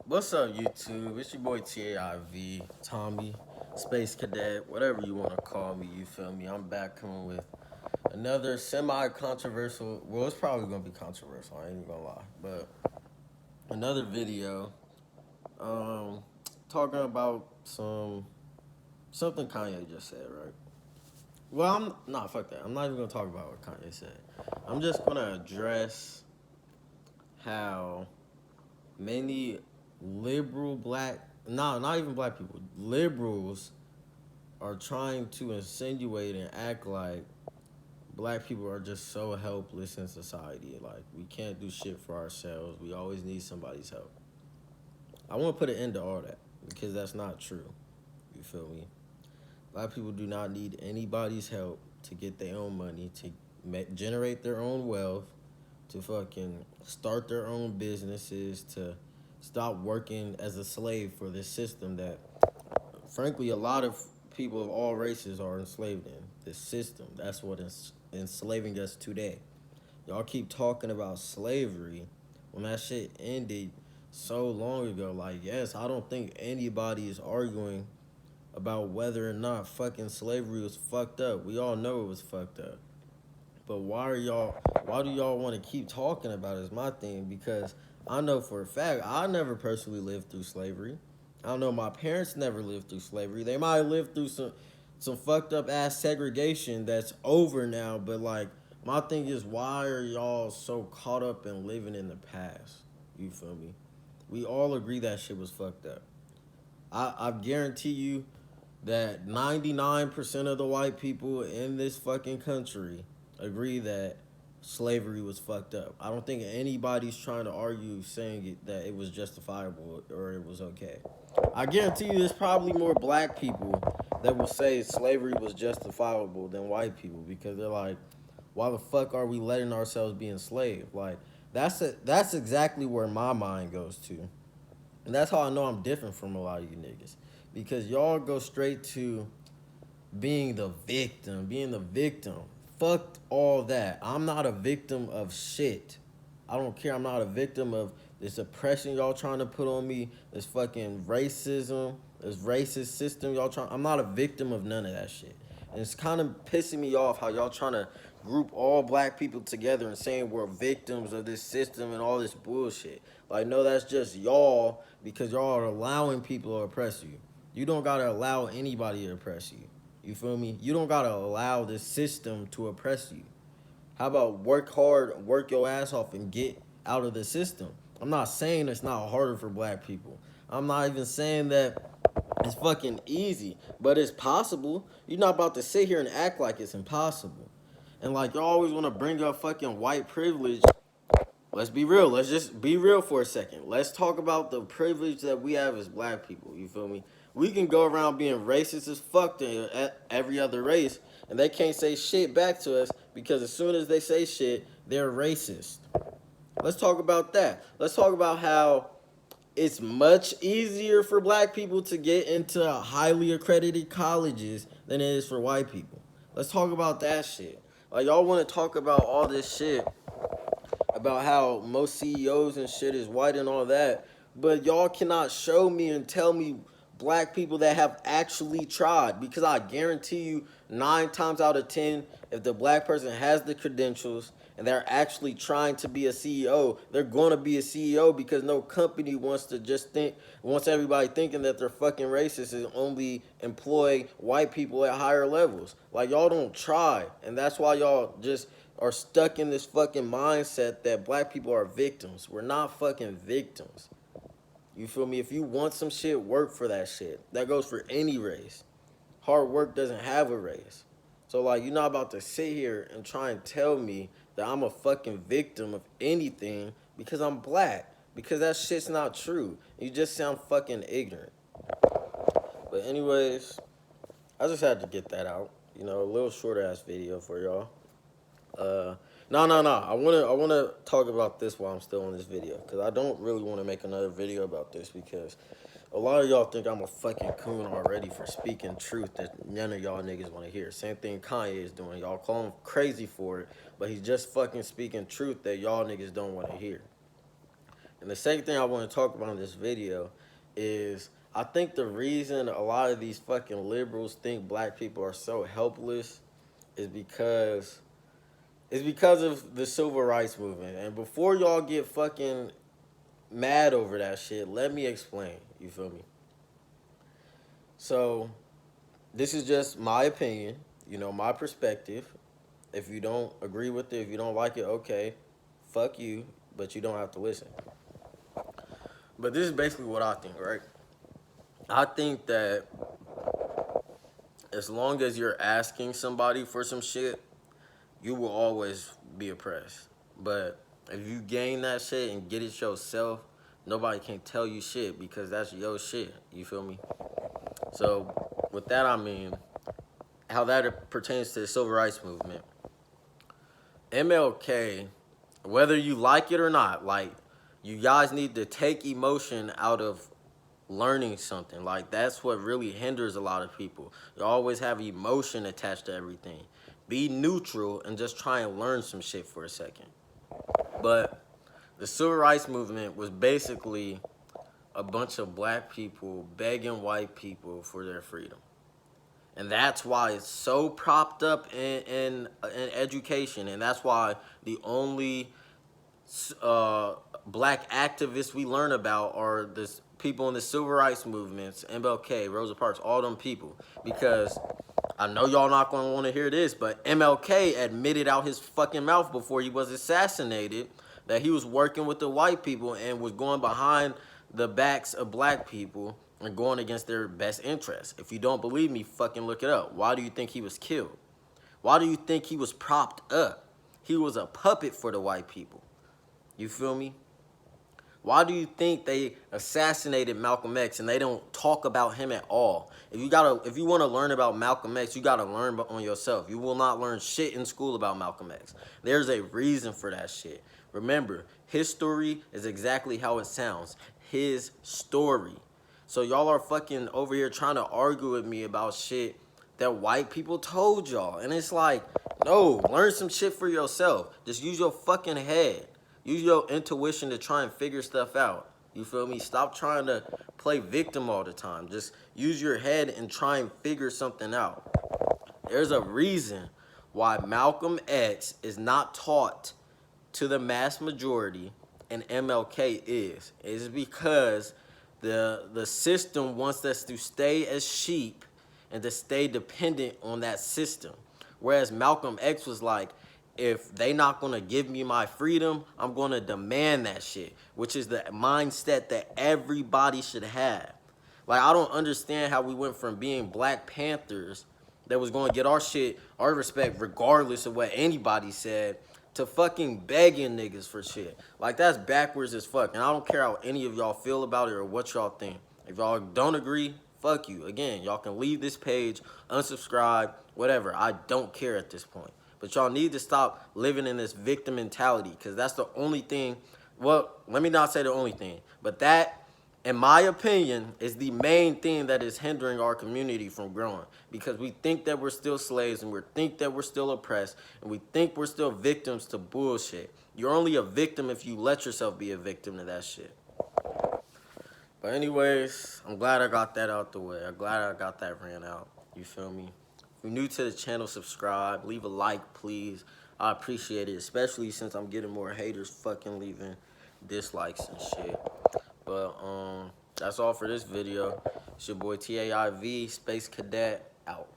What's up, YouTube? It's your boy TAIV, Tommy, Space Cadet, whatever you want to call me, you feel me? I'm back coming with another semi-controversial, well, it's probably going to be controversial, I ain't even going to lie, but another video, um, talking about something Kanye just said, right? Well, fuck that. I'm not even going to talk about what Kanye said. I'm just going to address how many liberal black, no, not even black people, liberals are trying to insinuate and act like black people are just so helpless in society. Like, we can't do shit for ourselves. We always need somebody's help. I want to put an end to all that because that's not true. You feel me? Black people do not need anybody's help to get their own money, to generate their own wealth, to fucking start their own businesses, to stop working as a slave for this system that, frankly, a lot of people of all races are enslaved in. This system, that's what is enslaving us today. Y'all keep talking about slavery when that shit ended so long ago. Like, yes, I don't think anybody is arguing about whether or not fucking slavery was fucked up. We all know it was fucked up. But why do y'all want to keep talking about it is my thing, because I know for a fact I never personally lived through slavery. I know my parents never lived through slavery. They might have lived through some fucked up ass segregation that's over now, but like my thing is, why are y'all so caught up in living in the past? You feel me? We all agree that shit was fucked up. I guarantee you that 99% of the white people in this fucking country agree that slavery was fucked up. I don't think anybody's trying to argue saying that it was justifiable or it was okay. I guarantee you there's probably more black people that will say slavery was justifiable than white people, because they're like, why the fuck are we letting ourselves be enslaved? Like, that's exactly where my mind goes to. And that's how I know I'm different from a lot of you niggas. Because y'all go straight to being the victim, being the victim. Fuck all that. I'm not a victim of shit. I don't care. I'm not a victim of this oppression y'all trying to put on me, this fucking racism, this racist system y'all trying. I'm not a victim of none of that shit. And it's kind of pissing me off how y'all trying to group all black people together and saying we're victims of this system and all this bullshit. Like, no, that's just y'all, because y'all are allowing people to oppress you. You don't gotta allow anybody to oppress you. You feel me? You don't gotta allow this system to oppress you. How about work hard, work your ass off, and get out of the system? I'm not saying it's not harder for black people. I'm not even saying that it's fucking easy, but it's possible. You're not about to sit here and act like it's impossible. And like, you always want to bring up fucking white privilege. Let's be real. Let's just be real for a second. Let's talk about the privilege that we have as black people. You feel me? We can go around being racist as fuck to every other race, and they can't say shit back to us, because as soon as they say shit, they're racist. Let's talk about that. Let's talk about how it's much easier for black people to get into highly accredited colleges than it is for white people. Let's talk about that shit. Like, y'all want to talk about all this shit about how most CEOs and shit is white and all that, but y'all cannot show me and tell me black people that have actually tried, because I guarantee you 9 times out of 10, if the black person has the credentials and they're actually trying to be a CEO, they're going to be a CEO, because no company wants to just wants everybody thinking that they're fucking racist and only employ white people at higher levels. Like, y'all don't try, and that's why y'all just are stuck in this fucking mindset that black people are victims. We're not fucking victims. You feel me? If you want some shit, work for that shit. That goes for any race. Hard work doesn't have a race. So, like, you're not about to sit here and try and tell me that I'm a fucking victim of anything because I'm black. Because that shit's not true. You just sound fucking ignorant. But anyways, I just had to get that out. You know, a little short ass video for y'all. Uh, no. I wanna talk about this while I'm still on this video, because I don't really want to make another video about this, because a lot of y'all think I'm a fucking coon already for speaking truth that none of y'all niggas want to hear. Same thing Kanye is doing. Y'all call him crazy for it, but he's just fucking speaking truth that y'all niggas don't want to hear. And the second thing I want to talk about in this video is I think the reason a lot of these fucking liberals think black people are so helpless is because of the civil rights movement. And before y'all get fucking mad over that shit, let me explain. You feel me? So, this is just my opinion, my perspective. If you don't agree with it, if you don't like it, okay, fuck you, but you don't have to listen. But this is basically what I think, right? I think that as long as you're asking somebody for some shit, you will always be oppressed. But if you gain that shit and get it yourself, nobody can tell you shit because that's your shit. You feel me? So with that, I mean, how that pertains to the civil rights movement. MLK, whether you like it or not, like, you guys need to take emotion out of learning something. Like, that's what really hinders a lot of people. You always have emotion attached to everything. Be neutral and just try and learn some shit for a second. But the civil rights movement was basically a bunch of black people begging white people for their freedom. And that's why it's so propped up in education. And that's why the only black activists we learn about are the people in the civil rights movements, MLK, Rosa Parks, all them people. Because I know y'all not going to want to hear this, but MLK admitted out his fucking mouth before he was assassinated that he was working with the white people and was going behind the backs of black people and going against their best interests. If you don't believe me, fucking look it up. Why do you think he was killed? Why do you think he was propped up? He was a puppet for the white people. You feel me? Why do you think they assassinated Malcolm X and they don't talk about him at all? If you want to learn about Malcolm X, you gotta learn on yourself. You will not learn shit in school about Malcolm X. There's a reason for that shit. Remember, his story is exactly how it sounds. His story. So y'all are fucking over here trying to argue with me about shit that white people told y'all. And it's like, no, learn some shit for yourself. Just use your fucking head. Use your intuition to try and figure stuff out. You feel me? Stop trying to play victim all the time. Just use your head and try and figure something out. There's a reason why Malcolm X is not taught to the mass majority and MLK is. It's because the system wants us to stay as sheep and to stay dependent on that system. Whereas Malcolm X was like, if they not gonna give me my freedom, I'm gonna demand that shit, which is the mindset that everybody should have. Like, I don't understand how we went from being Black Panthers that was gonna get our shit, our respect, regardless of what anybody said, to fucking begging niggas for shit. Like, that's backwards as fuck. And I don't care how any of y'all feel about it or what y'all think. If y'all don't agree, fuck you. Again, y'all can leave this page, unsubscribe, whatever. I don't care at this point. But y'all need to stop living in this victim mentality, because that's the only thing. Well, let me not say the only thing, but that, in my opinion, is the main thing that is hindering our community from growing. Because we think that we're still slaves, and we think that we're still oppressed, and we think we're still victims to bullshit. You're only a victim if you let yourself be a victim to that shit. But anyways, I'm glad I got that out the way. I'm glad I got that ran out. You feel me? If you're new to the channel, subscribe. Leave a like, please. I appreciate it, especially since I'm getting more haters fucking leaving dislikes and shit. But that's all for this video. It's your boy TAIV, Space Cadet, out.